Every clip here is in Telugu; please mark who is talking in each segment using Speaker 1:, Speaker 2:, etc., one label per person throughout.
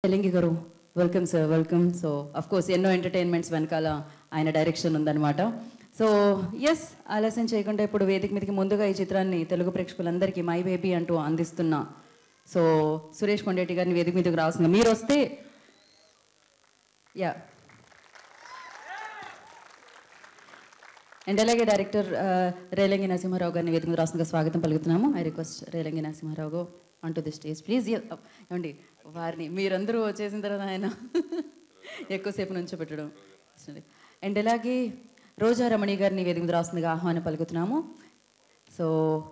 Speaker 1: తెలంగి గారు welcome sir welcome. So of course ఎన్నో ఎంటర్టైన్మెంట్స్ వెనకాల ఆయన డైరెక్షన్ ఉందన్నమాట. సో ఎస్ ఆలస్యం చేయకుండా ఇప్పుడు వేదిక మీదకి ముందుగా ఈ చిత్రాన్ని తెలుగు ప్రేక్షకులందరికీ మై బేబీ అంటూ అందిస్తున్నా సో సురేష్ కొండేటి గారిని వేదిక మీదకి రావాల్సింది. మీరు వస్తే యా అండ్ అలాగే డైరెక్టర్ రేలంగి నరసింహారావు గారిని వేదిక మీద రాసిన స్వాగతం పలుకుతున్నాము. I request Relangi Narasimharao go on to the stage please. ఏమండి వారిని మీరందరూ వచ్చేసిన తర్వాత ఆయన ఎక్కువసేపు నుంచో పెట్టడం. అండ్ అలాగే రోజా రమణి గారిని వేదిక మీద రాస్తుందిగా ఆహ్వానం పలుకుతున్నాము. సో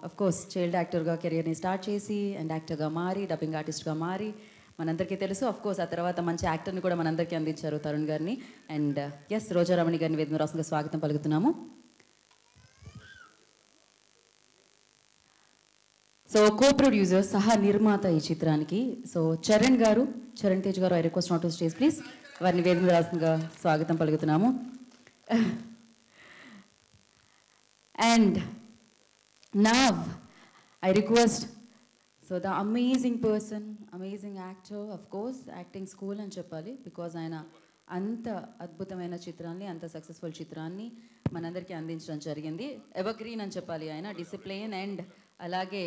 Speaker 1: అఫ్ కోర్స్ చైల్డ్ యాక్టర్గా కెరియర్ని స్టార్ట్ చేసి అండ్ యాక్టర్గా మారి డబ్బింగ్ ఆర్టిస్ట్గా మారి మనందరికీ తెలుసు. అఫ్ కోర్స్ ఆ తర్వాత మంచి యాక్టర్ని కూడా మనందరికీ అందించారు తరుణ్ గారిని. అండ్ ఎస్ రోజా రమణి గారిని వేదిక మీద రాస్తుందిగా స్వాగతం పలుకుతున్నాము. సో కో ప్రొడ్యూసర్ సహా నిర్మాత ఈ చిత్రానికి సో చరణ్ గారు, చరణ్ తేజ్ గారు, I request not to stage please. వారిని వేదిక మీద రాస్తుందిగా స్వాగతం పలుకుతున్నాము. And now I request so the amazing person, amazing actor, of course acting school అని చెప్పాలి బికాజ్ ఆయన అంత అద్భుతమైన చిత్రాన్ని, అంత సక్సెస్ఫుల్ చిత్రాన్ని మనందరికీ అందించడం జరిగింది. ఎవర్ గ్రీన్ అని చెప్పాలి ఆయన, డిసిప్లిన్ అండ్ అలాగే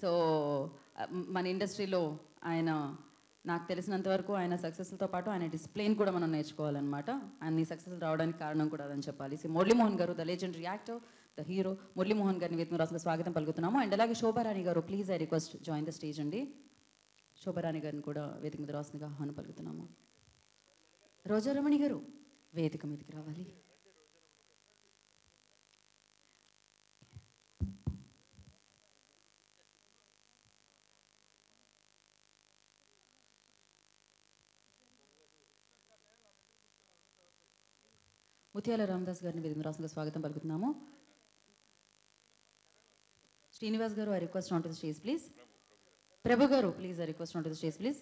Speaker 1: సో మన ఇండస్ట్రీలో ఆయన నాకు తెలిసినంత వరకు ఆయన సక్సెస్తో పాటు ఆయన డిసిప్లిన్ కూడా మనం నేర్చుకోవాలన్నమాట. అన్ని సక్సెస్ రావడానికి కారణం కూడా అదని చెప్పాలి. సో మురళీమోహన్ గారు the legendary actor, the hero Muralimohan గారిని వేదిక రాసిన స్వాగతం పలుకుతున్నాము. అండ్ అలాగే శోభారాణి గారు please I request join the stage అండి. శోభారాణి గారిని కూడా వేదిక మీద రాసిందిగా ఆహ్వానం పలుకుతున్నాము. రోజారమణి గారు వేదిక మీదకి రావాలి. ముత్యాల రామదాస్ గారిని వేదిక రాసిన స్వాగతం పలుకుతున్నాము. శ్రీనివాస్ గారు I request on to the stage please. Prabhu గారు please I request on to the stage please.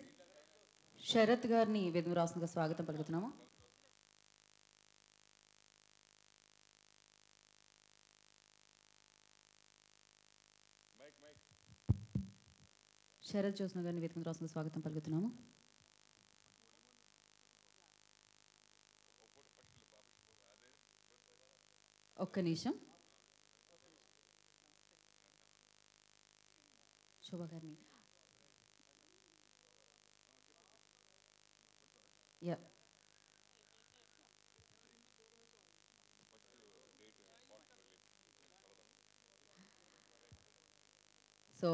Speaker 1: Sharath గారిని వేదిక రాసిన స్వాగతం పలుకుతున్నాము. శరత్ జ్యోత్స్న గారిని వేదిక రాసిన స్వాగతం పలుకుతున్నాము. ఒక్క నిమిషం. శోభా గారిని yeah so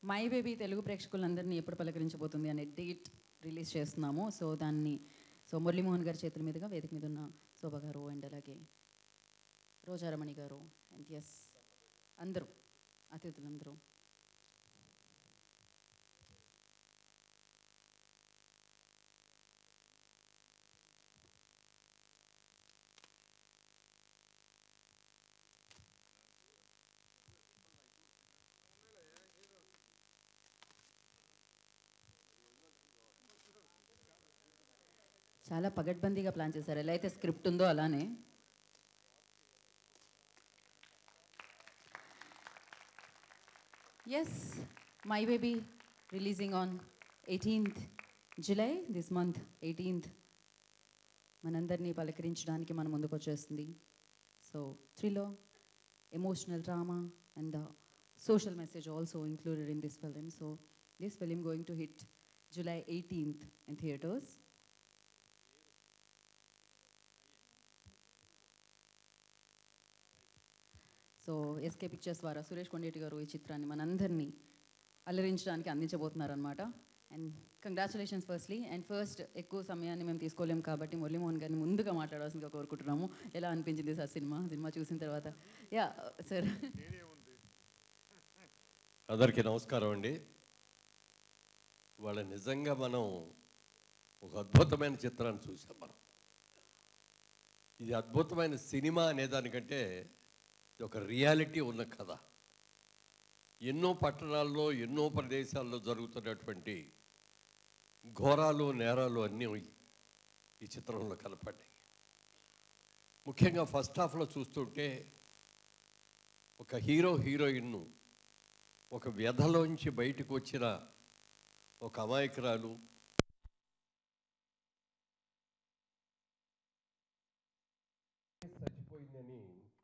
Speaker 1: my baby Telugu ప్రేక్షకులందరినీ ఎప్పుడు పలకరించబోతుంది అనే డేట్ రిలీజ్ చేస్తున్నాము. సో దాన్ని సో మురళీమోహన్ గారి చేతుల మీదుగా వేదిక మీద ఉన్న శోభా గారు అండ్ అలాగే రోజారమణి గారు అండ్ ఎస్ అందరూ అతిథులందరూ చాలా పగడ్బందీగా ప్లాన్ చేశారు. ఎలా అయితే స్క్రిప్ట్ ఉందో అలానే. Yes my baby releasing on 18th July this month 18th మనందరినీ పలకరించడానికి మన ముందుకు వచ్చేస్తుంది. So thriller, emotional drama and social message also included in this film. So this film going to hit July 18th in theaters. So SK pictures ద్వారా సురేష్ కొండేటి గారు ఈ చిత్రాన్ని మనందరినీ అలరించడానికి అందించబోతున్నారనమాట. And congratulations firstly. And first ఎక్కువ సమయాన్ని మేము తీసుకోలేము కాబట్టి మురళీమోహన్ గారిని ముందుగా మాట్లాడాల్సిందిగా కోరుకుంటున్నాము. ఎలా అనిపించింది సార్ సినిమా చూసిన తర్వాత? Yeah sir.
Speaker 2: అందరికీ నమస్కారం అండి. వాళ్ళ నిజంగా మనం ఒక అద్భుతమైన చిత్రాన్ని చూసాం. మనం ఇది అద్భుతమైన సినిమా అనేదానికంటే ఇది ఒక రియాలిటీ ఉన్న కథ. ఎన్నో పట్టణాల్లో, ఎన్నో ప్రదేశాల్లో జరుగుతున్నటువంటి ఘోరాలు, నేరాలు అన్నీ ఈ చిత్రంలో కనపడ్డాయి. ముఖ్యంగా ఫస్ట్ హాఫ్లో చూస్తుంటే ఒక హీరోయిన్ను ఒక వ్యధలోంచి బయటకు వచ్చిన ఒక అమాయకురాలు చచ్చిపోయిందని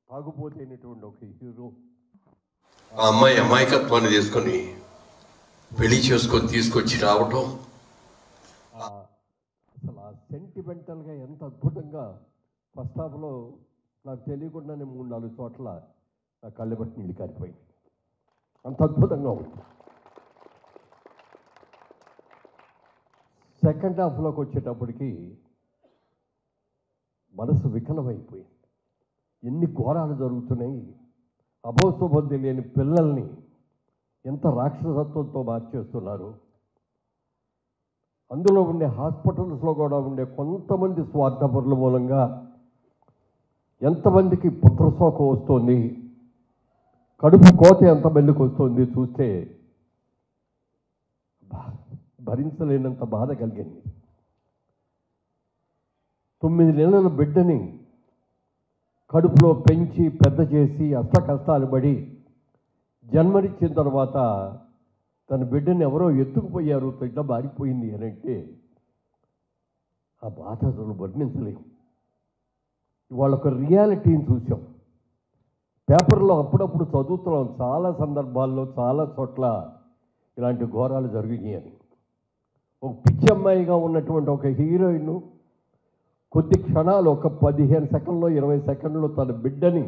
Speaker 2: తాగుపోతైనటువంటి ఒక హీరో
Speaker 3: ఆ అమ్మాయి అమాయకత్వాన్ని తీసుకొని పెళ్లి చేసుకొని తీసుకొచ్చి రావటం,
Speaker 2: అసలు ఆ సెంటిమెంటల్గా ఎంత అద్భుతంగా ఫస్ట్ హాఫ్లో నాకు తెలియకుండానే 3-4 చోట్ల నా కళ్ళు బట్టి నీళ్ళు కారిపోయింది. అంత అద్భుతంగా ఉంది. సెకండ్ హాఫ్లోకి వచ్చేటప్పటికి మనసు వికలమైపోయింది. ఎన్ని ఘోరాలు జరుగుతున్నాయి, అభోశుభం తెలియని పిల్లల్ని ఎంత రాక్షసత్వంతో మార్చేస్తున్నారు. అందులో ఉండే హాస్పిటల్స్లో కూడా ఉండే కొంతమంది స్వార్థపరుల మూలంగా ఎంతమందికి పుత్రశోకం వస్తుంది, కడుపు కోత ఎంతమందికి వస్తుంది చూస్తే భరించలేనంత బాధ కలిగింది. 9 నెలల బిడ్డని కడుపులో పెంచి పెద్ద చేసి అష్ట కష్టాలు పడి జన్మనిచ్చిన తర్వాత తన బిడ్డని ఎవరో ఎత్తుకుపోయారు, ఇట్లా మారిపోయింది అని అంటే ఆ బాధ అసలు వర్ణించలేము. ఇవాళ ఒక రియాలిటీని చూసాం. పేపర్లో అప్పుడప్పుడు చదువుతున్నాం, చాలా సందర్భాల్లో చాలా చోట్ల ఇలాంటి ఘోరాలు జరిగినాయని. ఒక పిచ్చి అమ్మాయిగా ఉన్నటువంటి ఒక హీరోయిన్ కొద్ది క్షణాలు, ఒక 15 సెకండ్లో 20 సెకండ్లో తన బిడ్డని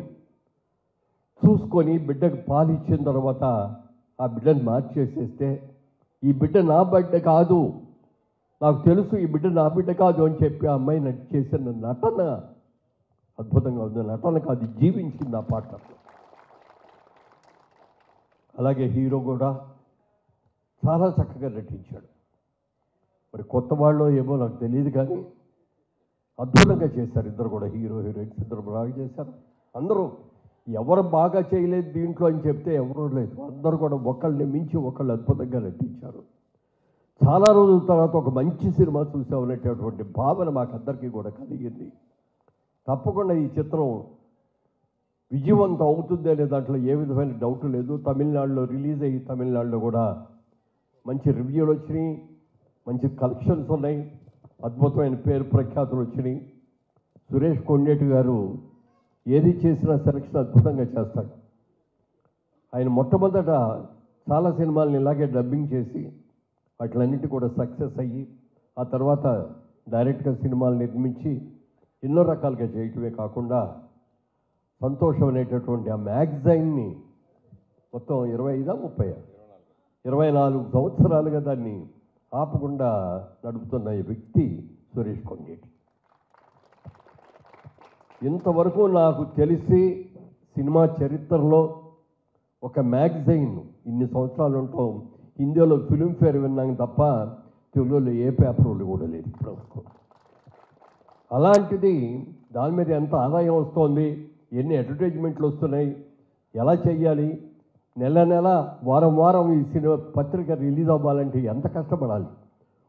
Speaker 2: చూసుకొని బిడ్డకు పాలు ఇచ్చిన తర్వాత ఆ బిడ్డను మార్చేసేస్తే, ఈ బిడ్డ నా బిడ్డ కాదు, నాకు తెలుసు ఈ బిడ్డ నా బిడ్డ కాదు అని చెప్పి ఆ అమ్మాయి చేసిన నటన అద్భుతంగా ఉంది. నటన కాదు, జీవించింది ఆ పాట. అలాగే హీరో కూడా చాలా చక్కగా నటించాడు. మరి కొత్త వాళ్ళు ఏమో నాకు తెలియదు, కానీ అద్భుతంగా చేశారు ఇద్దరు కూడా. హీరో హీరోయిన్స్ ఇద్దరు బాగా చేశారు. అందరూ ఎవరు బాగా చేయలేదు దీంట్లో అని చెప్తే ఎవరూ లేదు. అందరూ కూడా ఒకళ్ళని మించి ఒకళ్ళు అద్భుతంగా నటించారు. చాలా రోజుల తర్వాత ఒక మంచి సినిమా చూసామనేటటువంటి భావన మాకందరికీ కూడా కలిగింది. తప్పకుండా ఈ చిత్రం విజయవంతం అవుతుంది అనే దాంట్లో ఏ విధమైన డౌట్ లేదు. తమిళనాడులో రిలీజ్ అయ్యి తమిళనాడులో కూడా మంచి రివ్యూలు వచ్చినాయి, మంచి కలెక్షన్స్ ఉన్నాయి, అద్భుతమైన పేరు ప్రఖ్యాతులు వచ్చినాయి. సురేష్ కొండేటి గారు ఏది చేసినా సెలక్షన్ అద్భుతంగా చేస్తాడు. ఆయన మొట్టమొదట చాలా సినిమాలను ఇలాగే డబ్బింగ్ చేసి వాటిలన్నిటి కూడా సక్సెస్ అయ్యి ఆ తర్వాత డైరెక్ట్గా సినిమాలు నిర్మించి ఎన్నో రకాలుగా చేయటమే కాకుండా సంతోషం అనేటటువంటి ఆ మ్యాగజైన్ని మొత్తం 24 సంవత్సరాలుగా దాన్ని ఆపకుండా నడుపుతున్న ఈ వ్యక్తి సురేష్ కొండేటి. ఇంతవరకు నాకు తెలిసి సినిమా చరిత్రలో ఒక మ్యాగజైన్ ఇన్ని సంవత్సరాలు ఉంటాం, హిందీలో ఫిల్మ్ఫేర్ విన్నాం తప్ప తెలుగులో ఏ పేపర్లు కూడా లేదు ఇప్పటివరకు. అలాంటిది దాని మీద ఎంత ఆదాయం వస్తుంది, ఎన్ని అడ్వర్టైజ్మెంట్లు వస్తున్నాయి, ఎలా చెయ్యాలి, నెల నెల వారం వారం ఈ సినిమా పత్రిక రిలీజ్ అవ్వాలంటే ఎంత కష్టపడాలి,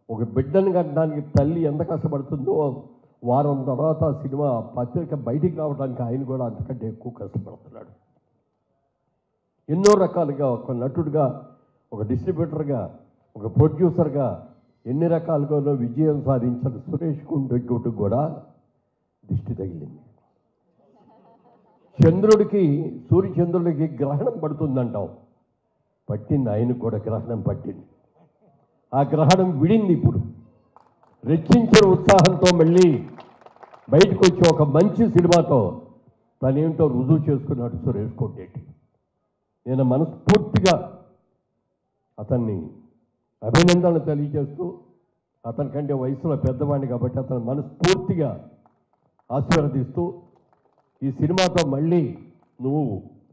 Speaker 2: ఒక బిడ్డను కట్టడానికి తల్లి ఎంత కష్టపడుతుందో వారం తర్వాత సినిమా పత్రిక బయటికి రావడానికి ఆయన కూడా అంతకంటే ఎక్కువ కష్టపడుతున్నాడు. ఎన్నో రకాలుగా ఒక నటుడిగా, ఒక డిస్ట్రిబ్యూటర్గా, ఒక ప్రొడ్యూసర్గా ఎన్ని రకాలుగానో విజయం సాధించిన సురేష్ కొండేటి కూడా దిష్టి తగిలింది. చంద్రుడికి సూర్యచంద్రుడికి గ్రహణం పడుతుందంటాం, పట్టింది, ఆయనకు కూడా గ్రహణం పట్టింది. ఆ గ్రహణం విడింది. ఇప్పుడు రెచ్చించిన ఉత్సాహంతో మళ్ళీ బయటకు వచ్చి ఒక మంచి సినిమాతో తనేంటో రుజువు చేసుకున్నాడు సురేష్ కొండేటి. నేను మనస్ఫూర్తిగా అతన్ని అభినందనలు తెలియజేస్తూ, అతని కంటే వయసులో పెద్దవాడిని కాబట్టి అతను మనస్ఫూర్తిగా ఆశీర్వదిస్తూ, ఈ సినిమాతో మళ్ళీ నువ్వు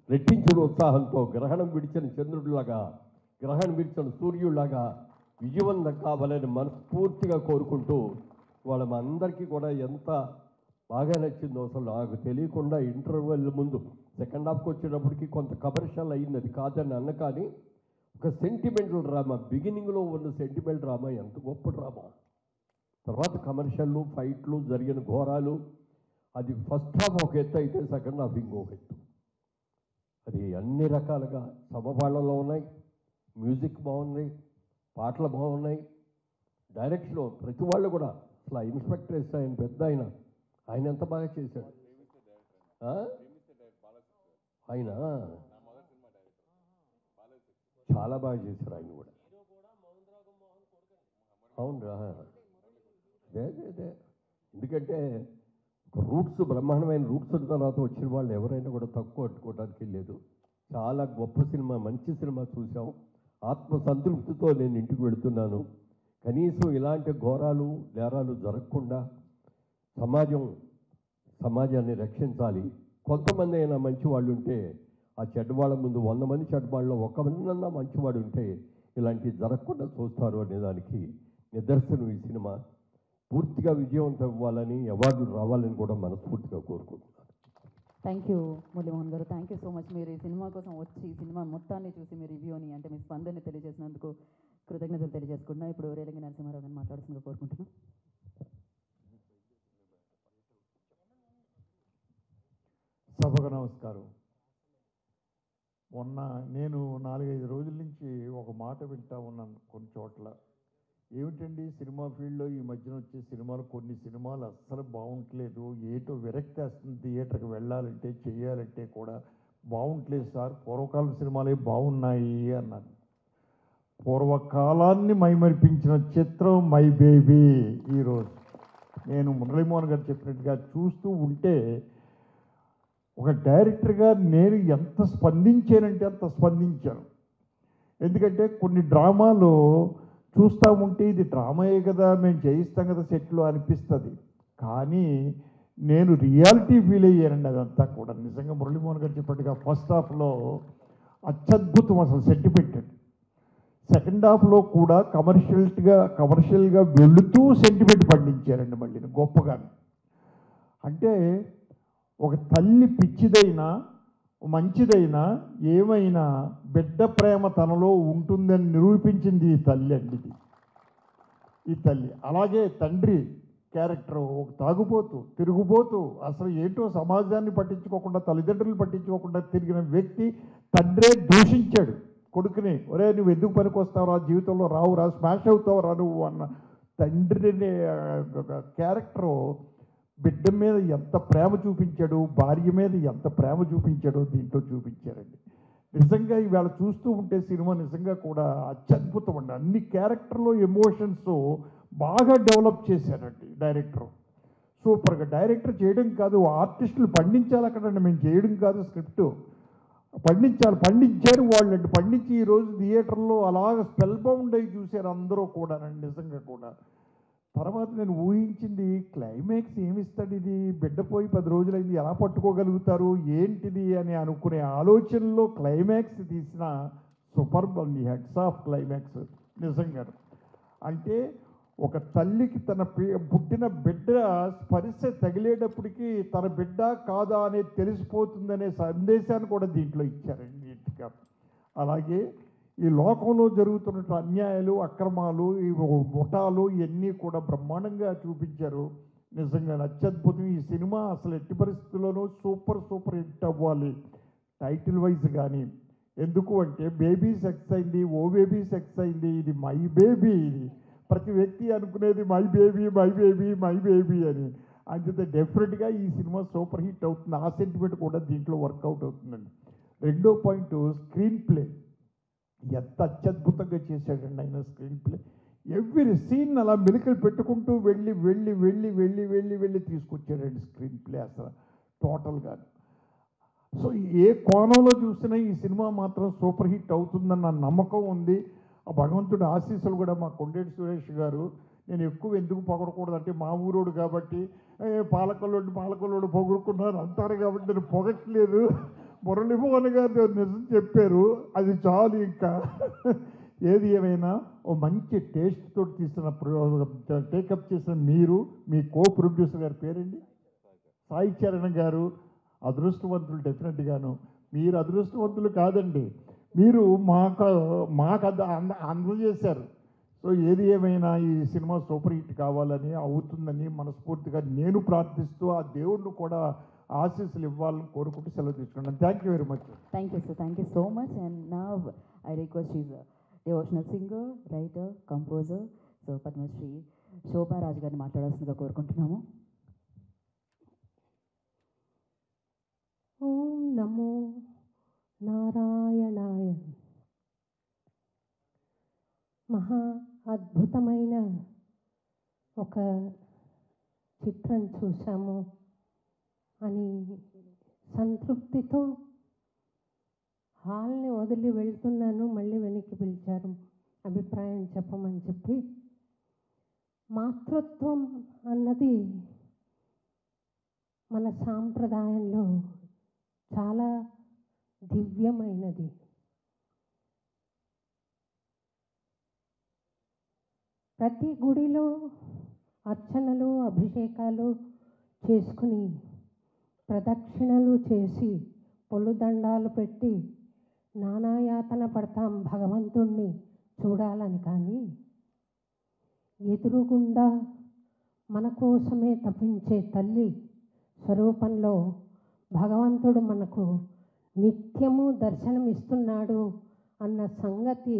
Speaker 2: రెట్టించిన ఉత్సాహంతో గ్రహణం విడిచిన చంద్రుడిలాగా, గ్రహణం విడిచిన సూర్యుడిలాగా విజయవంతం కావాలని మనస్ఫూర్తిగా కోరుకుంటూ, వాళ్ళ మా అందరికీ కూడా ఎంత బాగా నచ్చిందో అసలు నాకు తెలియకుండా ఇంటర్వెల్ ముందు సెకండ్ హాఫ్కి వచ్చేటప్పటికి కొంత కమర్షియల్ అయింది, అది కాదని అన్న, కానీ ఒక సెంటిమెంటల్ డ్రామా, బిగినింగ్లో ఉన్న సెంటిమెంటల్ డ్రామా ఎంత గొప్ప డ్రామా, తర్వాత కమర్షియల్లు, ఫైట్లు, జరిగిన ఘోరాలు, అది ఫస్ట్ హాఫ్ ఒక ఎత్తు అయితే సెకండ్ హాఫ్ ఇంకొక ఎత్తు. అది అన్ని రకాలుగా సమపాళ్ళలో ఉన్నాయి. మ్యూజిక్ బాగుంది, పాటలు బాగున్నాయి, డైరెక్షన్ ప్రతి వాళ్ళు కూడా. అసలు ఇన్స్పెక్టర్ ఆయన పెద్ద ఆయన ఎంత బాగా చేశాడు. ఆ? ఆయన చాలా బాగా చేశారు ఆయన కూడా. అవునరా, అదే అదే అదే. ఎందుకంటే ఒక రూట్స్, బ్రహ్మాండమైన రూట్స్ తర్వాత వచ్చిన వాళ్ళు ఎవరైనా కూడా తక్కువ పట్టుకోవడానికి లేదు. చాలా గొప్ప సినిమా, మంచి సినిమా చూసాం. ఆత్మ సంతృప్తితో నేను ఇంటికి వెళుతున్నాను. కనీసం ఇలాంటి ఘోరాలు నేరాలు జరగకుండా సమాజాన్ని రక్షించాలి. కొంతమంది అయినా మంచివాళ్ళు ఉంటే, ఆ చెడ్డవాళ్ళ ముందు 100 మంది చెడ్డవాళ్ళలో ఒక మందన్నా మంచివాడు ఉంటే ఇలాంటివి జరగకుండా చూస్తారు అనేదానికి నిదర్శనం ఈ సినిమా. పూర్తిగా విజయవంతం ఇవ్వాలని, అవార్డులు రావాలని కూడా మనస్ఫూర్తిగా కోరుకుంటున్నాను.
Speaker 4: థ్యాంక్ యూ మురళీమోహన్ గారు, థ్యాంక్ యూ సో మచ్. మీరు ఈ సినిమా కోసం వచ్చి ఈ సినిమా మొత్తాన్ని చూసి మీ రివ్యూని అంటే మీ స్పందనని తెలియజేసినందుకు కృతజ్ఞతలు తెలియజేసుకుంటున్నా. ఇప్పుడు రేలంగి నరసింహారావు గారిని మాట్లాడుతుందిగా కోరుకుంటున్నాం.
Speaker 5: సభకు నమస్కారం. మొన్న నేను 4-5 రోజుల నుంచి ఒక మాట వింటా ఉన్నాను కొన్ని చోట్ల. ఏమిటండి సినిమా ఫీల్డ్లో ఈ మధ్యన వచ్చే సినిమాలు, కొన్ని సినిమాలు అస్సలు బాగుంటలేదు, ఏటో విరక్తి వస్తుంది, థియేటర్కి వెళ్ళాలంటే చేయాలంటే కూడా బాగుంటలేదు సార్, పూర్వకాలం సినిమాలే బాగున్నాయి అన్నాను. పూర్వకాలాన్ని మైమరిపించిన చిత్రం మై బేబీ. ఈరోజు నేను మురళీమోహన్ గారు చెప్పినట్టుగా చూస్తూ ఉంటే ఒక డైరెక్టర్గా నేను ఎంత స్పందించానంటే అంత స్పందించాను. ఎందుకంటే కొన్ని డ్రామాలు చూస్తూ ఉంటే ఇది డ్రామాయే కదా, మేము చేయిస్తాం కదా సెట్లో అనిపిస్తుంది. కానీ నేను రియాలిటీ ఫీల్ అయ్యానండి అదంతా కూడా. నిజంగా మురళీమోహన్ గారు చెప్పినట్టుగా ఫస్ట్ హాఫ్లో అత్యద్భుతం అసలు సెంటిమెంట్. సెకండ్ హాఫ్లో కూడా కమర్షియల్గా వెళుతూ సెంటిమెంట్ పండించారండి మళ్ళీ గొప్పగా. అంటే ఒక తల్లి పిచ్చిదైనా మంచిదైనా ఏమైనా బిడ్డ ప్రేమ తనలో ఉంటుందని నిరూపించింది ఈ తల్లి అండి. ఈ తల్లి అలాగే తండ్రి క్యారెక్టర్ ఒక తాగుబోతు, తిరుగుబోతూ, అసలు ఏంటో సమాజాన్ని పట్టించుకోకుండా, తల్లిదండ్రులు పట్టించుకోకుండా తిరిగిన వ్యక్తి తండ్రే దూషించాడు కొడుకుని. ఒరే నువ్వు ఎందుకు పనికొస్తావురా, జీవితంలో రావురా, స్మాష్ అవుతావురా నువ్వు అన్న తండ్రిని క్యారెక్టరు బిడ్డ మీద ఎంత ప్రేమ చూపించాడు, భార్య మీద ఎంత ప్రేమ చూపించాడో దీంట్లో చూపించారండి. నిజంగా ఇవాళ చూస్తూ ఉంటే సినిమా నిజంగా కూడా అత్యద్భుతం అండి. అన్ని క్యారెక్టర్లో ఎమోషన్స్ బాగా డెవలప్ చేశారండి డైరెక్టర్. సూపర్గా డైరెక్టర్ చేయడం కాదు, ఆర్టిస్టులు పండించాలి అక్కడండి, మేము చేయడం కాదు, స్క్రిప్ట్ పండించారు వాళ్ళండి. పండించి ఈరోజు థియేటర్లో అలాగ స్పెల్ బౌండ్ అయ్యి చూశారు అందరూ కూడానండి నిజంగా కూడా. తర్వాత నేను ఊహించింది క్లైమాక్స్ ఏమిస్తాడు, ఇది బిడ్డ పోయి 10 రోజులైంది, ఎలా పట్టుకోగలుగుతారు ఏంటిది అని అనుకునే ఆలోచనలో క్లైమాక్స్ తీసిన సూపర్బ్ అండి. హెడ్స్ ఆఫ్ క్లైమాక్స్ నిజంగా. అంటే ఒక తల్లికి తన పుట్టిన బిడ్డ స్పర్శ తగిలేటప్పటికీ తన బిడ్డ కాదా అనేది తెలిసిపోతుందనే సందేశాన్ని కూడా దీంట్లో ఇచ్చారండి నీట్గా. అలాగే ఈ లోకంలో జరుగుతున్న అన్యాయాలు, అక్రమాలు, ఈ ముఠాలు ఇవన్నీ కూడా బ్రహ్మాండంగా చూపించారు. నిజంగా అత్యద్భుతం. ఈ సినిమా అసలు ఎట్టి పరిస్థితుల్లోనూ సూపర్ హిట్ అవ్వాలి టైటిల్ వైజ్ కానీ. ఎందుకు అంటే బేబీ సెక్స్ అయింది, ఓ బేబీ సెక్స్ అయింది, ఇది మై బేబీ. ఇది ప్రతి వ్యక్తి అనుకునేది మై బేబీ అని. అంతే డెఫినెట్గా ఈ సినిమా సూపర్ హిట్ అవుతుంది. ఆ సెంటిమెంట్ కూడా దీంట్లో వర్కౌట్ అవుతుందండి. రెండో పాయింట్ స్క్రీన్ ప్లే. ఎంత అత్యద్భుతంగా చేశాడండి ఆయన స్క్రీన్ ప్లే. ఎవ్రీ సీన్ అలా మెలికలు పెట్టుకుంటూ వెళ్ళి తీసుకొచ్చాడండి స్క్రీన్ ప్లే అసలు టోటల్గా. సో ఏ కోణంలో చూసినా ఈ సినిమా మాత్రం సూపర్ హిట్ అవుతుందన్న నమ్మకం ఉంది. ఆ భగవంతుడి ఆశీస్సులు కూడా మా కొండేటి సురేష్ గారు, నేను ఎక్కువ ఎందుకు పొగడకూడదంటే మా ఊరోడు కాబట్టి, పాలకొల్లోడు పొగుడుకున్నారు అంటారు కాబట్టి నేను పొగట్లేదు. మురళీమోహన్ గారు నిజం చెప్పారు, అది చాలు. ఇంకా ఏది ఏమైనా ఓ మంచి టేస్ట్ తోటి తీసిన టేకప్ చేసిన మీరు, మీ కో ప్రొడ్యూసర్ గారి పేరండి సాయి చరణ్ గారు అదృష్టవంతులు. డెఫినెట్గాను మీరు అదృష్టవంతులు కాదండి, మీరు మాకు అందజేశారు. సో ఏది ఏమైనా ఈ సినిమా సూపర్ హిట్ కావాలని, అవుతుందని మనస్ఫూర్తిగా నేను ప్రార్థిస్తూ ఆ దేవుడిని కూడా ఆశీస్సులు ఇవ్వాలని కోరుకుంటూ సెలవు తీసుకున్నాను. Thank you very much.
Speaker 4: Thank you sir, thank you so much. And now I request is devotional singer, writer, composer, so Padmashri Shobha Raju గారిని మాట్లాడాల్సిందిగా కోరుకుంటున్నాము.
Speaker 6: ఓం నమో నారాయణాయ. మహా అద్భుతమైన ఒక చిత్రం చూసాము అని సంతృప్తితో హాల్ని వదిలి వెళ్తున్నాను. మళ్ళీ వెనక్కి పిలిచారు అభిప్రాయం చెప్పమని చెప్పి. మాతృత్వం అన్నది మన సాంప్రదాయంలో చాలా దివ్యమైనది. ప్రతి గుడిలో అర్చనలు అభిషేకాలు చేసుకుని ప్రదక్షిణలు చేసి పొలుదండాలు పెట్టి నానాయాతన పడతాం భగవంతుణ్ణి చూడాలని. కానీ ఎదురుగుండా మన కోసమే తప్పించే తల్లి స్వరూపంలో భగవంతుడు మనకు నిత్యము దర్శనమిస్తున్నాడు అన్న సంగతి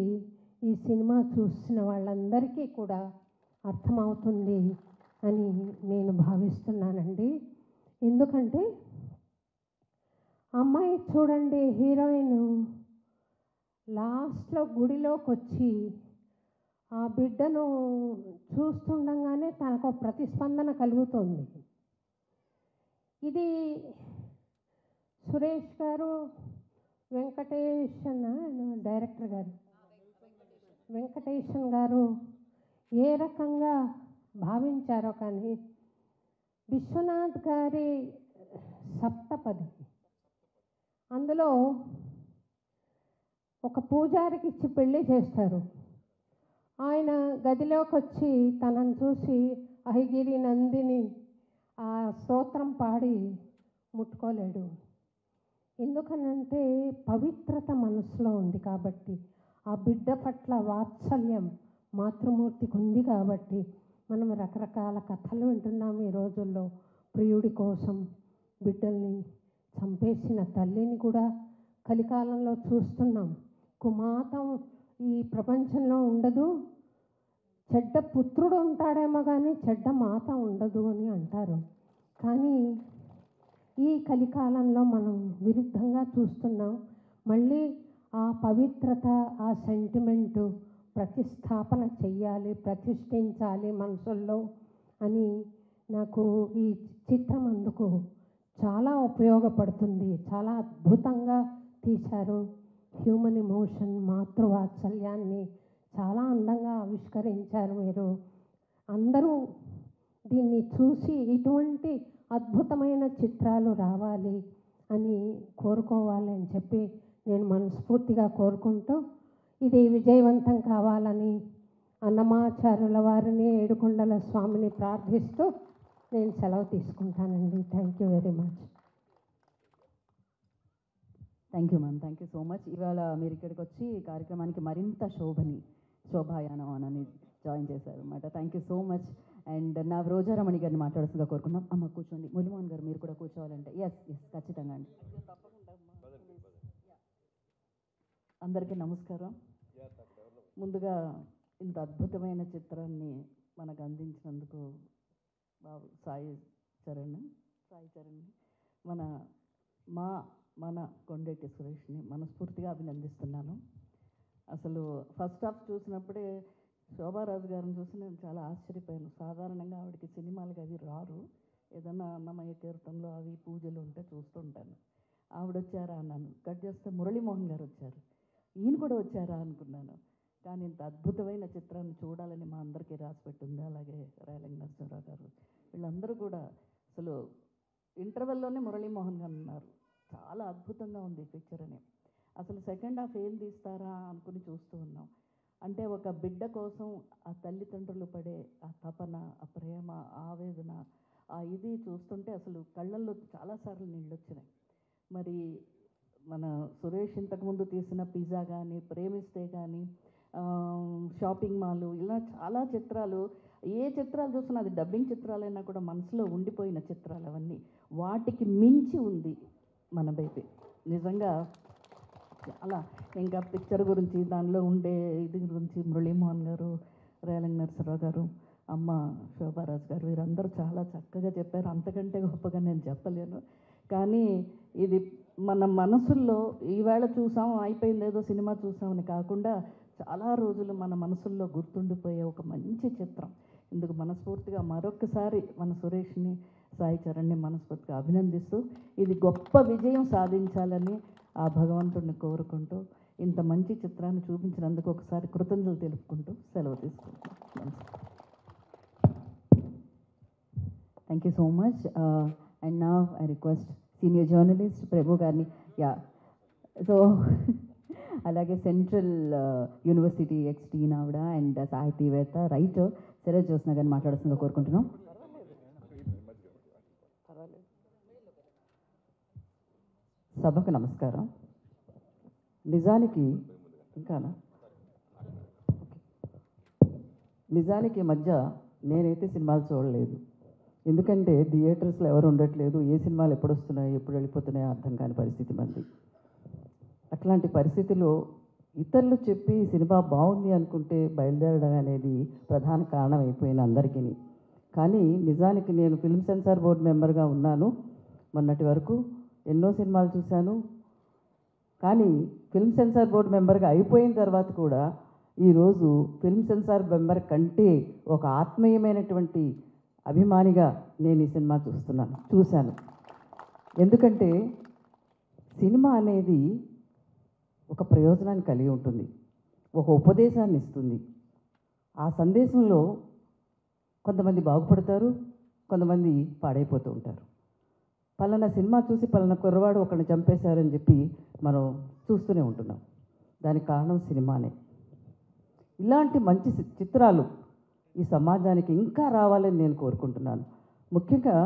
Speaker 6: ఈ సినిమా చూసిన వాళ్ళందరికీ కూడా అర్థమవుతుంది అని నేను భావిస్తున్నానండి. ఎందుకంటే అమ్మాయి చూడండి, హీరోయిన్ లాస్ట్లో గుడిలోకి వచ్చి ఆ బిడ్డను చూస్తుండగానే తనకు ప్రతిస్పందన కలుగుతుంది. ఇది సురేష్ గారు, వెంకటేషన్ డైరెక్టర్ గారు, వెంకటేషన్ గారు ఏ రకంగా భావించారో కానీ విశ్వనాథ్ గారి సప్తపది అందులో ఒక పూజారికి ఇచ్చి పెళ్ళి చేస్తారు. ఆయన గదిలోకి వచ్చి తనను చూసి అహిగిరి నందిని ఆ స్తోత్రం పాడి ముట్టుకోలేడు. ఎందుకనంటే పవిత్రత మనసులో ఉంది కాబట్టి, ఆ బిడ్డ పట్ల వాత్సల్యం మాతృమూర్తికి ఉంది కాబట్టి. మనం రకరకాల కథలు వింటున్నాం ఈ రోజుల్లో. ప్రియుడి కోసం బిడ్డల్ని చంపేసిన తల్లిని కూడా కలికాలంలో చూస్తున్నాం. కుమాతం ఈ ప్రపంచంలో ఉండదు, చెడ్డ పుత్రుడు ఉంటాడేమో కానీ చెడ్డ మాత ఉండదు అని అంటారు. కానీ ఈ కలికాలంలో మనం విరుద్ధంగా చూస్తున్నాం. మళ్ళీ ఆ పవిత్రత, ఆ సెంటిమెంటు ప్రతిస్థాపన చెయ్యాలి, ప్రతిష్ఠించాలి మనసుల్లో అని నాకు ఈ చిత్రం అందుకు చాలా ఉపయోగపడుతుంది. చాలా అద్భుతంగా తీశారు. హ్యూమన్ ఎమోషన్, మాతృవాత్సల్యాన్ని చాలా అందంగా ఆవిష్కరించారు మీరు. అందరూ దీన్ని చూసి ఇటువంటి అద్భుతమైన చిత్రాలు రావాలి అని కోరుకోవాలి అని చెప్పి నేను మనస్ఫూర్తిగా కోరుకుంటూ, ఇది విజయవంతం కావాలని అన్నమాచార్యుల వారిని, ఏడుకొండల స్వామిని ప్రార్థిస్తూ నేను సెలవు తీసుకుంటానండి. Thank you very much.
Speaker 4: Thank you ma'am, thank you so much. ఇవాళ మీరు ఇక్కడికి వచ్చి ఈ కార్యక్రమానికి మరింత శోభాయానం అని జాయిన్ చేశారు అన్నమాట. Thank you so much. And నా రోజారమణి గారిని మాట్లాడుతుందిగా కోరుకున్నాం. అమ్మ కూర్చోండి. మురళీమోహన్ గారు మీరు కూడా కూర్చోవాలంటే. ఎస్ ఖచ్చితంగా అండి. అందరికీ నమస్కారం. ముందుగా ఇంత అద్భుతమైన చిత్రాన్ని మనకు అందించినందుకు బాబు సాయి చరణ్ మన కొండేటి సురేష్ని మనస్ఫూర్తిగా అభినందిస్తున్నాను. అసలు ఫస్ట్ హాఫ్ చూసినప్పుడే శోభారాజు గారిని చూసి నేను చాలా ఆశ్చర్యపోయాను. సాధారణంగా ఆవిడకి సినిమాలకు అవి రారు. ఏదన్నా అన్నమయ్య కీర్తనలో అవి పూజలు ఉంటే చూస్తుంటాను. ఆవిడ వచ్చారా అన్నాను. కట్ చేస్తే మురళీమోహన్ గారు వచ్చారు. ఈయన కూడా వచ్చారా అనుకున్నాను. కానీ ఇంత అద్భుతమైన చిత్రాన్ని చూడాలని మా అందరికీ రాసిపెట్టింది. అలాగే రేలంగి నరసింహరావు గారు, వీళ్ళందరూ కూడా అసలు ఇంటర్వెల్లోనే మురళీమోహన్ గారు ఉన్నారు. చాలా అద్భుతంగా ఉంది పిక్చర్ అని. అసలు సెకండ్ హాఫ్ ఏం తీస్తారా అనుకుని చూస్తూ ఉన్నాం. అంటే ఒక బిడ్డ కోసం ఆ తల్లిదండ్రులు పడే ఆ తపన, ఆ ప్రేమ, ఆవేదన, ఆ ఇది చూస్తుంటే అసలు కళ్ళల్లో చాలాసార్లు నీళ్ళు వచ్చినాయి. మరి మన సురేష్ ఇంతకుముందు తీసిన పిజ్జా కానీ, ప్రేమిస్తే కానీ, షాపింగ్ మాలు, ఇలా చాలా చిత్రాలు, ఏ చిత్రాలు చూసినా అది డబ్బింగ్ చిత్రాలైనా కూడా మనసులో ఉండిపోయిన చిత్రాలు అవన్నీ. వాటికి మించి ఉంది మన బేబీ. నిజంగా చాలా ఇంకా పిక్చర్ గురించి, దానిలో ఉండే ఇది గురించి మురళీమోహన్ గారు, రేలంగి నరసింహరావు గారు, అమ్మ శోభారాజు గారు, వీరందరూ చాలా చక్కగా చెప్పారు. అంతకంటే గొప్పగా నేను చెప్పలేను. కానీ ఇది మన మనసుల్లో ఈవేళ చూసాం అయిపోయింది ఏదో సినిమా చూసామని కాకుండా చాలా రోజులు మన మనసుల్లో గుర్తుండిపోయే ఒక మంచి చిత్రం. ఇందుకు మనస్ఫూర్తిగా మరొక్కసారి మన సురేష్ని, సాయి చరణ్ని మనస్ఫూర్తిగా అభినందిస్తూ ఇది గొప్ప విజయం సాధించాలని ఆ భగవంతుడిని కోరుకుంటూ ఇంత మంచి చిత్రాన్ని చూపించినందుకు ఒకసారి కృతజ్ఞతలు తెలుపుకుంటూ సెలవు తీసుకుంటాం.
Speaker 1: Thank you so much. And now I request senior journalist Prabhu Garni. Yeah. So, అలాగే సెంట్రల్ యూనివర్సిటీ ఎక్స్టీన్ ఆవిడ అండ్ సాహితీవేత్త రైటర్ శరత్ జ్యోత్స్న గారిని మాట్లాడాల్సిందిగా కోరుకుంటున్నాం. సభకు నమస్కారం. నిజానికి మధ్య నేనైతే సినిమాలు చూడలేదు. ఎందుకంటే థియేటర్స్లో ఎవరు ఉండట్లేదు, ఏ సినిమాలు ఎప్పుడు వస్తున్నాయి ఎప్పుడు వెళ్ళిపోతున్నాయో అర్థం కాని పరిస్థితి మంది. అట్లాంటి పరిస్థితిలో ఇతరులు చెప్పి సినిమా బాగుంది అనుకుంటే బయలుదేరడం అనేది ప్రధాన కారణం అయిపోయింది అందరికీ. కానీ నిజానికి నేను ఫిల్మ్ సెన్సార్ బోర్డు మెంబర్గా ఉన్నాను. మొన్నటి వరకు ఎన్నో సినిమాలు చూశాను. కానీ ఫిల్మ్ సెన్సార్ బోర్డు మెంబర్గా అయిపోయిన తర్వాత కూడా ఈరోజు ఫిల్మ్ సెన్సార్ మెంబర్ కంటే ఒక ఆత్మీయమైనటువంటి అభిమానిగా నేను ఈ సినిమా చూశాను. ఎందుకంటే సినిమా అనేది ఒక ప్రయోజనాన్ని కలిగి ఉంటుంది, ఒక ఉపదేశాన్ని ఇస్తుంది. ఆ సందేశంలో కొంతమంది బాగుపడతారు, కొంతమంది పాడైపోతూ ఉంటారు. పలానా సినిమా చూసి పలానా కుర్రవాడు ఒకరిని చంపేశారని చెప్పి మనం చూస్తూనే ఉంటున్నాం. దానికి కారణం సినిమానే. ఇలాంటి మంచి చిత్రాలు ఈ సమాజానికి ఇంకా రావాలని నేను కోరుకుంటున్నాను. ముఖ్యంగా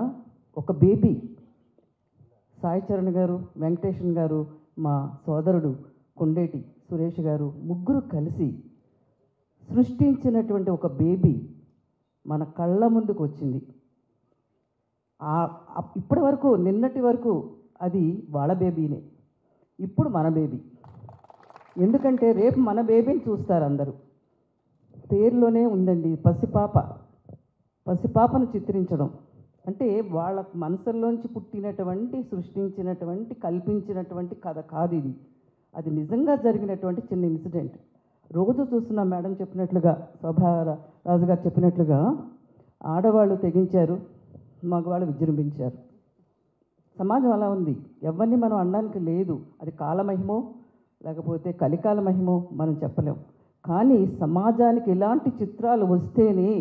Speaker 1: ఒక బేబీ సాయి చరణ్ గారు, వెంకటేషన్ గారు, మా సోదరుడు కొండేటి సురేష్ గారు ముగ్గురు కలిసి సృష్టించినటువంటి ఒక బేబీ మన కళ్ళ ముందుకు వచ్చింది. ఇప్పటి వరకు నిన్నటి వరకు అది వాళ్ళ బేబీనే, ఇప్పుడు మన బేబీ. ఎందుకంటే రేపు మన బేబీని చూస్తారు అందరూ. పేరులోనే ఉందండి పసిపాపను చిత్రించడం అంటే వాళ్ళ మనసుల్లోంచి పుట్టినటువంటి, సృష్టించినటువంటి, కల్పించినటువంటి కథ కాదు ఇది. అది నిజంగా జరిగినటువంటి చిన్న ఇన్సిడెంట్. రోజు చూస్తున్న మేడం చెప్పినట్లుగా, శోభారాజు గారు చెప్పినట్లుగా ఆడవాళ్ళు తెగించారు, మగవాళ్ళు విజృంభించారు. సమాజం అలా ఉంది. ఎవరిని మనం అనడానికి లేదు. అది కాలమహిమో లేకపోతే కలికాల మహిమో మనం చెప్పలేం. కానీ సమాజానికి ఇలాంటి చిత్రాలు వస్తేనే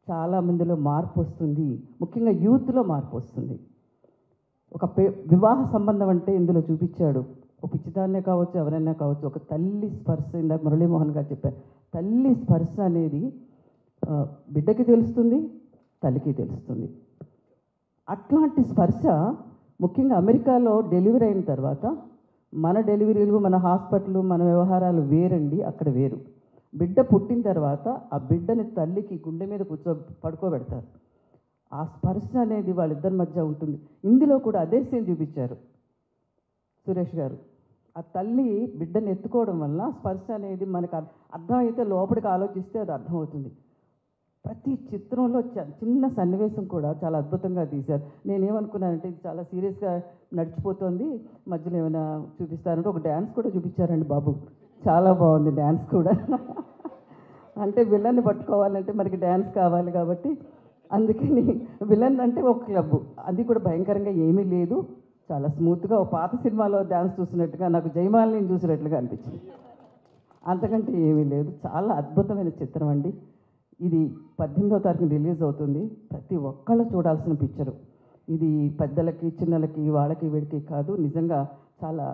Speaker 1: చాలామందిలో మార్పు వస్తుంది. ముఖ్యంగా యూత్లో మార్పు వస్తుంది. ఒక వివాహ సంబంధం అంటే ఇందులో చూపించాడు. ఒక పిచ్చిదాన్నే కావచ్చు, ఎవరైనా కావచ్చు, ఒక తల్లి స్పర్శ. ఇందాక మురళీమోహన్ గారు చెప్పారు, తల్లి స్పర్శ అనేది బిడ్డకి తెలుస్తుంది, తల్లికి తెలుస్తుంది. అట్లాంటి స్పర్శ ముఖ్యంగా అమెరికాలో డెలివరీ అయిన తర్వాత మన డెలివరీలు, మన హాస్పిటల్, మన వ్యవహారాలు వేరండి. అక్కడ వేరు. బిడ్డ పుట్టిన తర్వాత ఆ బిడ్డని తల్లికి గుండె మీద పడుకోబెడతారు. ఆ స్పర్శ అనేది వాళ్ళిద్దరి మధ్య ఉంటుంది. ఇందులో కూడా అదే సీన్ చూపించారు సురేష్ గారు. ఆ తల్లి బిడ్డని ఎత్తుకోవడం వల్ల స్పర్శ అనేది మనకు అర్థమైతే లోపలికి ఆలోచిస్తే అది అర్థమవుతుంది. ప్రతి చిత్రంలో చిన్న సన్నివేశం కూడా చాలా అద్భుతంగా తీశారు. నేనేమనుకున్నానంటే ఇది చాలా సీరియస్గా నడిచిపోతుంది, మధ్యలో ఏమైనా చూపిస్తారంటే ఒక డ్యాన్స్ కూడా చూపించారండి బాబు. చాలా బాగుంది డ్యాన్స్ కూడా. అంటే విలన్ని పట్టుకోవాలంటే మనకి డ్యాన్స్ కావాలి కాబట్టి అందుకని విలన్ అంటే ఒక క్లబ్, అది కూడా భయంకరంగా ఏమీ లేదు. చాలా స్మూత్గా ఒక పాత సినిమాలో డ్యాన్స్ చూసినట్టుగా, నాకు జయమాలిని చూసినట్లుగా అనిపించింది. అంతకంటే ఏమీ లేదు. చాలా అద్భుతమైన చిత్రం అండి. ఇది 18వ తారీఖున రిలీజ్ అవుతుంది. ప్రతి ఒక్కళ్ళు చూడాల్సిన పిక్చరు ఇది. పెద్దలకి, చిన్నలకి, వాళ్ళకి, వీడికి కాదు. నిజంగా చాలా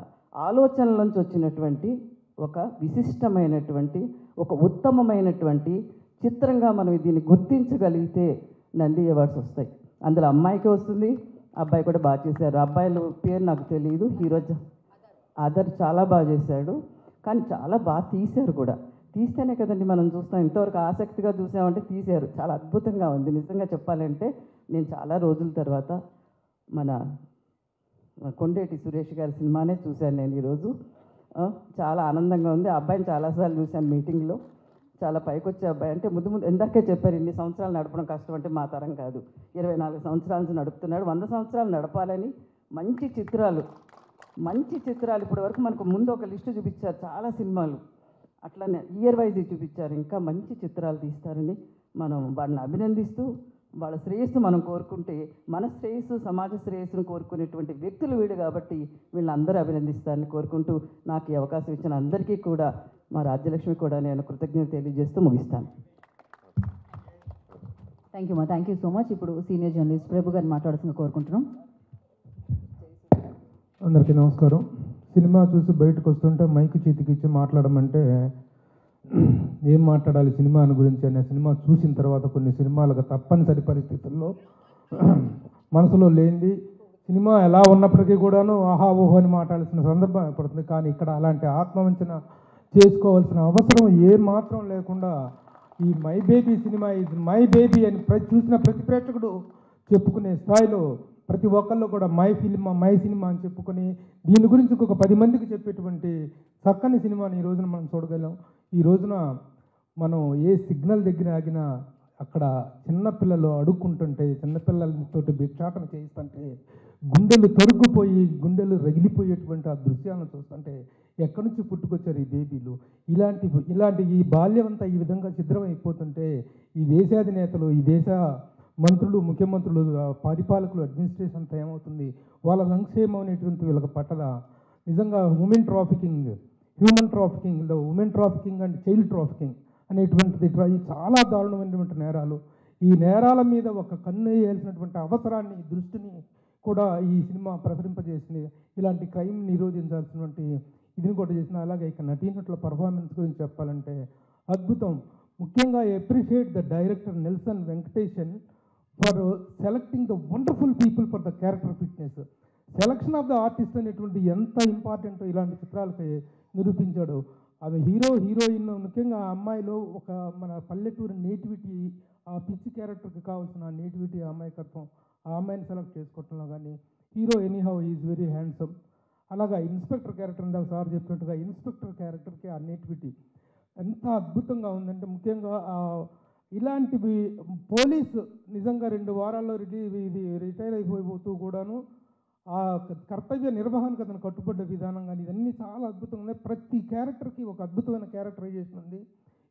Speaker 1: ఆలోచనల నుంచి వచ్చినటువంటి ఒక విశిష్టమైనటువంటి, ఒక ఉత్తమమైనటువంటి చిత్రంగా మనం దీన్ని గుర్తించగలిగితే నంది అవార్డ్స్ వస్తాయి. అందులో అమ్మాయికి వస్తుంది, అబ్బాయి కూడా బాగా చేశారు. అబ్బాయిల పేరు నాకు తెలియదు. హీరో ఆదర్ చాలా బాగా చేశాడు, కానీ చాలా బాగా తీశారు కూడా. తీస్తేనే కదండి మనం చూస్తాం. ఇంతవరకు ఆసక్తిగా చూసామంటే తీశారు. చాలా అద్భుతంగా ఉంది. నిజంగా చెప్పాలంటే నేను చాలా రోజుల తర్వాత మన కొండేటి సురేష్ గారి సినిమానే చూశాను నేను ఈరోజు. చాలా ఆనందంగా ఉంది. ఆ అబ్బాయిని చాలాసార్లు చూశాను మీటింగ్లో. చాలా పైకి వచ్చే అబ్బాయి. అంటే ముందు ఎందాకే చెప్పారు, ఇన్ని సంవత్సరాలు నడపడం కష్టం అంటే మా తరం కాదు. 24 సంవత్సరాల నుంచి నడుపుతున్నాడు. 100 సంవత్సరాలు నడపాలని
Speaker 4: మంచి చిత్రాలు ఇప్పటి వరకు మనకు ముందు ఒక లిస్టు చూపించారు చాలా సినిమాలు, అట్లానే ఇయర్ వైజ్ చూపించారు. ఇంకా మంచి చిత్రాలు తీస్తారని మనం వాళ్ళని అభినందిస్తూ వాళ్ళ శ్రేయస్సు మనం కోరుకుంటే మన శ్రేయస్సు సమాజ శ్రేయస్సును కోరుకునేటువంటి వ్యక్తులు వీడు కాబట్టి వీళ్ళందరూ అభినందిస్తారని కోరుకుంటూ నాకు ఈ అవకాశం ఇచ్చిన అందరికీ కూడా మా రాజ్యలక్ష్మి కూడా నేను కృతజ్ఞత తెలియజేస్తూ ముగిస్తాను.
Speaker 1: Thank you so much. ఇప్పుడు సీనియర్ జర్నలిస్ట్ ప్రభు గారిని మాట్లాడాల్సిన కోరుకుంటున్నాం.
Speaker 7: అందరికీ నమస్కారం. సినిమా చూసి బయటకు వస్తుంటే మైక్ చేతికిచ్చి మాట్లాడమంటే ఏం మాట్లాడాలి సినిమా గురించి అనే సినిమా చూసిన తర్వాత కొన్ని సినిమాలకు తప్పనిసరి పరిస్థితుల్లో మనసులో లేనిది సినిమా ఎలా ఉన్నప్పటికీ కూడాను ఆహా ఓహో అని మాట్లాడాల్సిన సందర్భం ఏర్పడుతుంది. కానీ ఇక్కడ అలాంటి ఆత్మవంచన చేసుకోవాల్సిన అవసరం ఏమాత్రం లేకుండా ఈ మై బేబీ సినిమా ఇది మై బేబీ అని చూసిన ప్రతి ప్రేక్షకుడు చెప్పుకునే స్థాయిలో ప్రతి ఒక్కళ్ళు కూడా మై ఫిల్మ్ మై సినిమా అని చెప్పుకొని దీని గురించి ఒక 10 మందికి చెప్పేటువంటి చక్కని సినిమాని ఈ రోజున మనం చూడగలం. ఈ రోజున మనం ఏ సిగ్నల్ దగ్గర ఆగినా అక్కడ చిన్నపిల్లలు అడుక్కుంటుంటే చిన్నపిల్లలతోటి భిక్షాటన చేయిస్తుంటే గుండెలు తరుక్కుపోయి గుండెలు రగిలిపోయేటువంటి ఆ దృశ్యాలను చూస్తుంటే ఎక్కడి నుంచి పుట్టుకొచ్చారు ఈ బేబీలు, ఇలాంటి ఈ బాల్యం అంతా ఈ విధంగా ఛిద్రం అయిపోతుంటే ఈ దేశాధినేతలు ఈ దేశ మంత్రులు ముఖ్యమంత్రులు పరిపాలకులు అడ్మినిస్ట్రేషన్ అంతా ఏమవుతుంది, వాళ్ళ సంక్షేమం అనేటువంటి వీళ్ళకి పట్టదా. నిజంగా human trafficking women trafficking and child trafficking అనేటువంటిది చాలా దారుణమైనటువంటి నేరాలు. ఈ నేరాల మీద ఒక కన్ను వేయాల్సినటువంటి అవసరాన్ని దృష్టిని కూడా ఈ సినిమా ప్రసరింపజేసింది. ఇలాంటి క్రైమ్ నిరోధించాల్సినటువంటి ఇదిని కూడా చేసిన. అలాగే ఇక నటీనటుల పర్ఫార్మెన్స్ గురించి చెప్పాలంటే అద్భుతం. ముఖ్యంగా appreciate the director Nelson Venkatesan for selecting the wonderful people for the character fitness. Selection of the artist అనేటువంటి ఎంత ఇంపార్టెంటో ఇలాంటి చిత్రాలకి నిరూపించాడు. అది హీరోయిన్ ముఖ్యంగా ఆ అమ్మాయిలో ఒక మన పల్లెటూరు నేటివిటీ, ఆ పిచ్చి క్యారెక్టర్కి కావాల్సిన నేటివిటీ అమ్మాయికత్వం, ఆ అమ్మాయిని సెలెక్ట్ చేసుకోవటంలో కానీ hero anyhow is very handsome. అలాగా ఇన్స్పెక్టర్ క్యారెక్టర్ ఇందాక సార్ చెప్పినట్టుగా ఇన్స్పెక్టర్ క్యారెక్టర్కి ఆ నేటివిటీ ఎంత అద్భుతంగా ఉందంటే ముఖ్యంగా ఇలాంటివి పోలీసు నిజంగా 2 వారాల్లో ఇది రిటైర్ అయిపోతూ కూడాను ఆ కర్తవ్య నిర్వహణకు అతను కట్టుబడ్డ విధానం కానీ ఇవన్నీ చాలా అద్భుతంగా ఉన్నాయి. ప్రతి క్యారెక్టర్కి ఒక అద్భుతమైన క్యారెక్టరైజేషన్ ఉంది.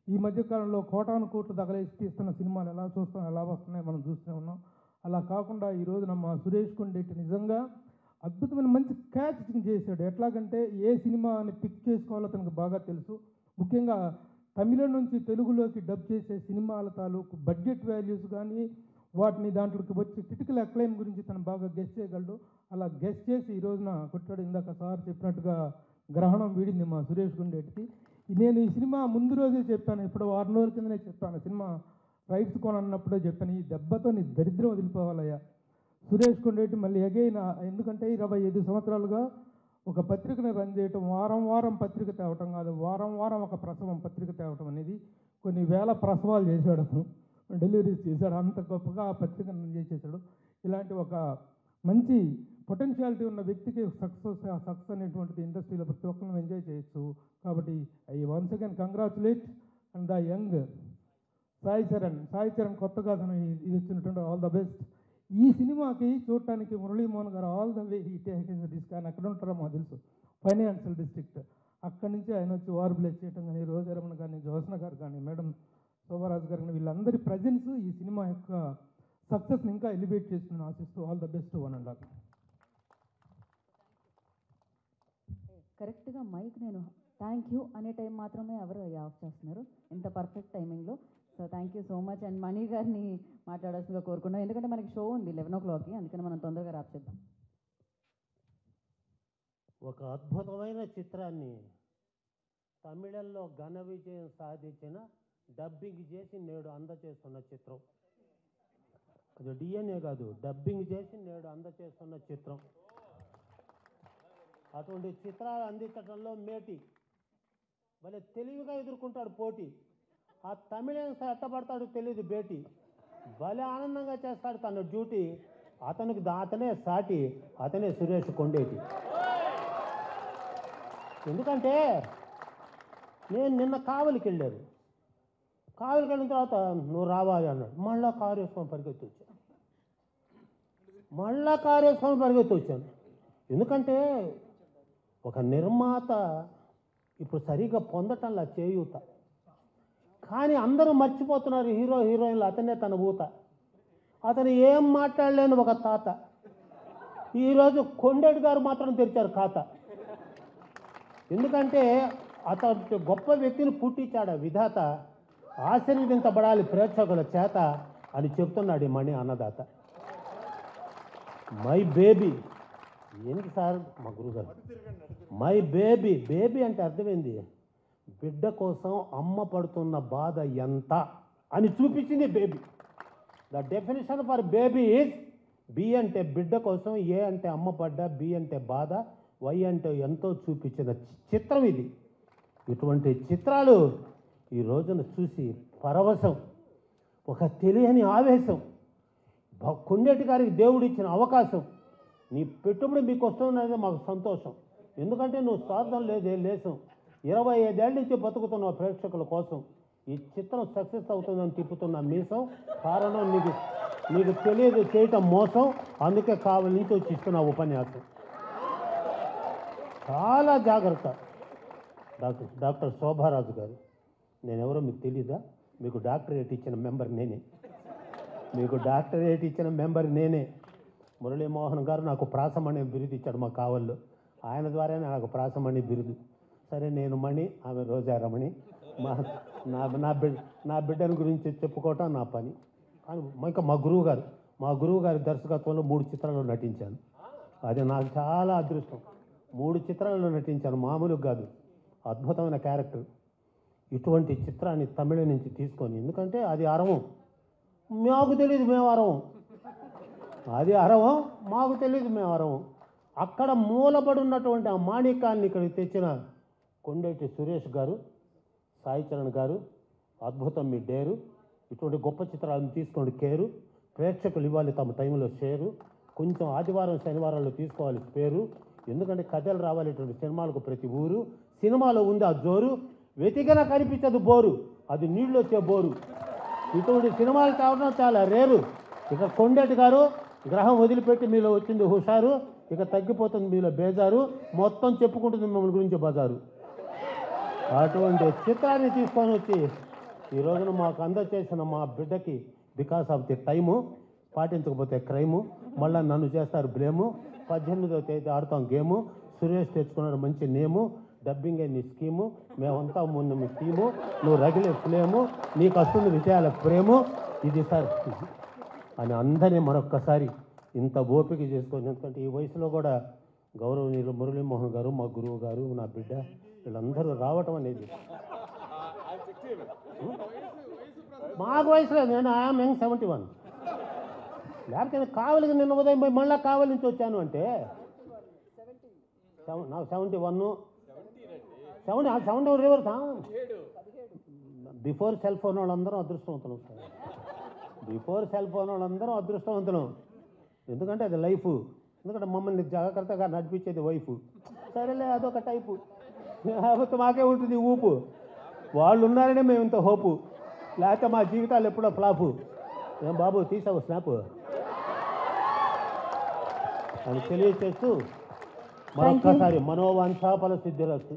Speaker 7: ఈ మధ్యకాలంలో కోటాను కోట్లు తగలేసి తీస్తున్న సినిమాలు ఎలా చూస్తాం ఎలా వస్తున్నాయి మనం చూస్తూనే ఉన్నాం. అలా కాకుండా ఈ రోజున మా సురేష్ కొండెట్టి నిజంగా అద్భుతమైన మంచి క్యాచింగ్ చేశాడు. ఎట్లాగంటే ఏ సినిమా అని పిక్ చేసుకోవాలో అతనికి బాగా తెలుసు. ముఖ్యంగా తమిళం నుంచి తెలుగులోకి డబ్ చేసే సినిమాల తాలూకు బడ్జెట్ వాల్యూస్ కానీ వాటిని దాంట్లోకి వచ్చి క్రిటికల్ అక్లైమ్ గురించి తను బాగా గెస్ చేయగలడు. అలా గెస్ చేసి ఈ రోజున కొట్టాడు. ఇందాక సార్ చెప్పినట్టుగా గ్రహణం వీడింది మా సురేష్ గుండెటికి. నేను ఈ సినిమా ముందు రోజే చెప్పాను, ఇప్పుడు 6 రోజుల కిందనే చెప్పాను, సినిమా రైట్స్ కొనన్నప్పుడే చెప్పాను, ఈ దెబ్బతో నీ దరిద్రం వదిలిపోవాలయ్యా సురేష్ కొండేటి మళ్ళీ ఎగైనా. ఎందుకంటే 25 సంవత్సరాలుగా ఒక పత్రికను రన్ చేయటం, వారం పత్రిక తేవటం కాదు, వారం ఒక ప్రసవం పత్రిక తేవటం అనేది కొన్ని వేల ప్రసవాలు చేశాడు అతను, డెలివరీస్ చేశాడు. అంత గొప్పగా ఆ పత్రికను రన్ చేసేసాడు. ఇలాంటి ఒక మంచి పొటెన్షియాలిటీ ఉన్న వ్యక్తికి సక్సెస్ అనేటువంటిది ఇండస్ట్రీలో ప్రతి ఒక్కరిని ఎంజాయ్ చేయొచ్చు. కాబట్టి I once again congratulate and the young Sai Charan కొత్తగా తను ఇది ఇచ్చినటువంటి ఆల్ ద బెస్ట్. ఈ సినిమాకి చూడటానికి మురళీమోహన్ గారు ఆల్ ద వే ఈ టేక్ ఆయన అక్కడ ఉంటారో మాకు తెలుసు, ఫైనాన్షియల్ డిస్ట్రిక్ట్, అక్కడి నుంచి ఆయన వచ్చి వార్ బ్లెస్ చేయటం కానీ రోజరమణ కానీ జ్యోత్స్న గారు కానీ మేడం శోభారాజు గారు కానీ వీళ్ళందరి ప్రజెన్స్ ఈ సినిమా యొక్క సక్సెస్ని ఇంకా ఎలివేట్ చేస్తుందని ఆశిస్తూ all the best 1 and all.
Speaker 1: కరెక్ట్గా మైక్ నేను థ్యాంక్ యూ అనే టైం మాత్రమే ఎవరు ఆఫ్ చేస్తున్నారు ఇంత పర్ఫెక్ట్ టైమింగ్లో. So thank you so much. And Mani గారిని మాట్లాడాల్సిందిగా కోరుకున్నాం, ఎందుకంటే మనకి షో ఉంది 11 o'clockకి, అందుకని మనం తొందరగా ర్యాప్ చేద్దాం.
Speaker 8: ఒక అద్భుతమైన చిత్రాన్ని తమిళంలో ఘన విజయం సాధించిన డబ్బింగ్ చేసి నేడు అందచేస్తున్న చిత్రం, అది డిఎన్ఏ కాదు, డబ్బింగ్ చేసి నేడు అందచేస్తున్న చిత్రం. అటువంటి చిత్రాలు అందించడంలో మేటి భలే తెలివిగా ఎదుర్కొంటాడు పోటీ. ఆ తమిళం ఎట్టబడతాడు తెలియదు బేటి, భలే ఆనందంగా చేస్తాడు తన డ్యూటీ. అతనే సాటి, అతనే సురేష్ కొండేటి. ఎందుకంటే నేను నిన్న కావలికి వెళ్ళాను, కావలికి వెళ్ళిన తర్వాత నువ్వు రావాలి అన్నాడు. మళ్ళా కారు వేసుకొని పరిగెత్తి వచ్చాను. ఎందుకంటే ఒక నిర్మాత ఇప్పుడు సరిగా పొందటంలా చేయూత, కానీ అందరూ మర్చిపోతున్నారు హీరో హీరోయిన్లు అతనే తన ఊత. అతను ఏం మాట్లాడలేని ఒక తాత. ఈరోజు కొండేటి గారు మాత్రం తెరిచారు ఖాతా. ఎందుకంటే అతను గొప్ప వ్యక్తిని పుట్టించాడు విధాత, ఆశీర్వదించబడాలి ప్రేక్షకుల చేత అని చెప్తున్నాడు ఈ మణి అన్నదాత. మై బేబీ ఏంటి సార్ మా గురుగారు, మై బేబీ, బేబీ అంటే అర్థమైంది బిడ్డ కోసం అమ్మ పడుతున్న బాధ ఎంత అని చూపించింది baby. The definition for baby is B అంటే బిడ్డ కోసం, ఏ అంటే అమ్మ పడ్డ, బి అంటే బాధ, వై అంటే ఎంతో చూపించిన చిత్రం ఇది. ఇటువంటి చిత్రాలు ఈ రోజున చూసి పరవశం, ఒక తెలియని ఆవేశం. కొండేటి గారికి దేవుడు ఇచ్చిన అవకాశం, నీ పెట్టుబడి మీకు వస్తుందనేది మాకు సంతోషం. ఎందుకంటే నువ్వు స్వార్థం లేదే లేసం, 25 ఏళ్ళ నుంచి బతుకుతున్నావు ప్రేక్షకుల కోసం. ఈ చిత్రం సక్సెస్ అవుతుందని తిప్పుతున్న మీసం, కారణం నీకు తెలియదు చేయటం మోసం, అందుకే కావలి నుంచి వచ్చి ఇస్తున్న ఉపన్యాసం. చాలా జాగ్రత్త. డాక్టర్ శోభారాజు గారు, నేనెవరో మీకు తెలీదా? మీకు డాక్టరేట్ ఇచ్చిన మెంబర్ నేనే, మీకు డాక్టరేట్ ఇచ్చిన మెంబర్ నేనే. మురళీమోహన్ గారు నాకు ప్రాసమణి బిరుదు ఇచ్చాడు మా కావల్లో, ఆయన ద్వారానే నాకు ప్రాసమణి బిరుదు. సరే, నేను మణి, ఆమె రోజారమణి. నా బిడ్డల గురించి చెప్పుకోవటం నా పని. కానీ ఇంకా మా గురువు గారి దర్శకత్వంలో 3 చిత్రాల్లో నటించాను. అది నాకు చాలా అదృష్టం. 3 చిత్రాల్లో నటించాను, మామూలుగా కాదు, అద్భుతమైన క్యారెక్టర్. ఇటువంటి చిత్రాన్ని తమిళ నుంచి తీసుకొని, ఎందుకంటే అది అరవం, మాకు తెలియదు మేము అరవం, అది అరవం మాకు తెలియదు మేము అరవం. అక్కడ మూలబడి ఉన్నటువంటి ఆ మాణికాన్ని ఇక్కడికి తెచ్చిన కొండేటి సురేష్ గారు, సాయి చరణ్ గారు, అద్భుతం మీ డేరు. ఇటువంటి గొప్ప చిత్రాలను తీసుకోండి కేరు. ప్రేక్షకులు ఇవ్వాలి తమ టైంలో షేరు. కొంచెం ఆదివారం శనివారాల్లో తీసుకోవాలి పేరు. ఎందుకంటే కథలు రావాలి ఇటువంటి సినిమాలకు ప్రతి ఊరు. సినిమాలో ఉంది ఆ జోరు, వెతికినా కనిపించదు బోరు, అది నీళ్ళు వచ్చే బోరు. ఇటువంటి సినిమాలు కావడం చాలా రేరు. ఇక కొండేటి గారు గ్రహం వదిలిపెట్టి మీలో వచ్చింది హుషారు, ఇక తగ్గిపోతుంది మీలో బేజారు, మొత్తం చెప్పుకుంటుంది మిమ్మల్ని గురించి బజారు. అటువంటి చిత్రాన్ని తీసుకొని వచ్చి ఈ రోజున మాకు అందచేసిన మా బిడ్డకి బికాస్ ఆఫ్ ది టైము, పాటించకపోతే క్రైము, మళ్ళీ నన్ను చేస్తారు బ్లేము. 18వ తేదీ ఆడుతాం గేము, సురేష్ తెచ్చుకున్నాడు మంచి నేము, డబ్బింగ్ నీ స్కీము, మేమంతా ముందు మీ టీము, నువ్వు రగిలే ఫ్లేము, నీకు వస్తుంది విజయాల ప్రేము, ఇది సార్ అని అందరినీ మరొక్కసారి ఇంత ఓపిక చేసుకొని. ఎందుకంటే ఈ వయసులో కూడా గౌరవనీయులు మురళీమోహన్ గారు, మా గురువు గారు, నా బిడ్డ, వీళ్ళందరూ రావటం అనేది మాకు వయసులో. నేను ఐఎమ్ యంగ్ 71. లేకపోతే కావలికి నిన్న ఉదయం పోయి మళ్ళీ కావలి నుంచి వచ్చాను అంటే నాకు 71 రివర్స్. బిఫోర్ సెల్ ఫోన్ వాళ్ళందరూ అదృష్టవంతులు సార్, బిఫోర్ సెల్ ఫోన్ వాళ్ళందరూ అదృష్టవంతులు. ఎందుకంటే అది లైఫ్, ఎందుకంటే మమ్మల్ని జాగ్రత్తగా నడిపించేది వైఫ్. సరేలే అదొక టైపు, లేకపోతే మాకే ఉంటుంది ఊపు. వాళ్ళు ఉన్నారనే మేము ఇంత హోపు, లేకపోతే మా జీవితాలు ఎప్పుడో ఫ్లాపు. ఏం బాబు తీసావు స్నాప్ అని తెలియచేస్తూ మరొక్కసారి మనోవాంఛాఫల సిద్ధిరస్తు,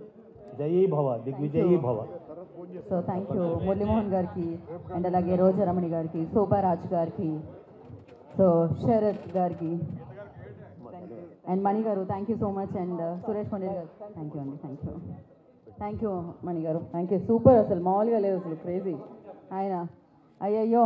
Speaker 8: జయీ భవ, దిగ్విజయీ భవ.
Speaker 1: సో థ్యాంక్ యూ మురళీమోహన్ గారికి, అండ్ అలాగే రోజారమణి గారికి, శోభారాజ్ గారికి, సో శరత్ గారికి, అండ్ మణి గారు thank you so much, and Suresh Kondeti గారు థ్యాంక్ యూ అండి. థ్యాంక్ యూ మణి గారు, థ్యాంక్ యూ. సూపర్, అసలు మామూలుగా లేదు, అసలు క్రేజీ. ఆయన అయ్యయ్యో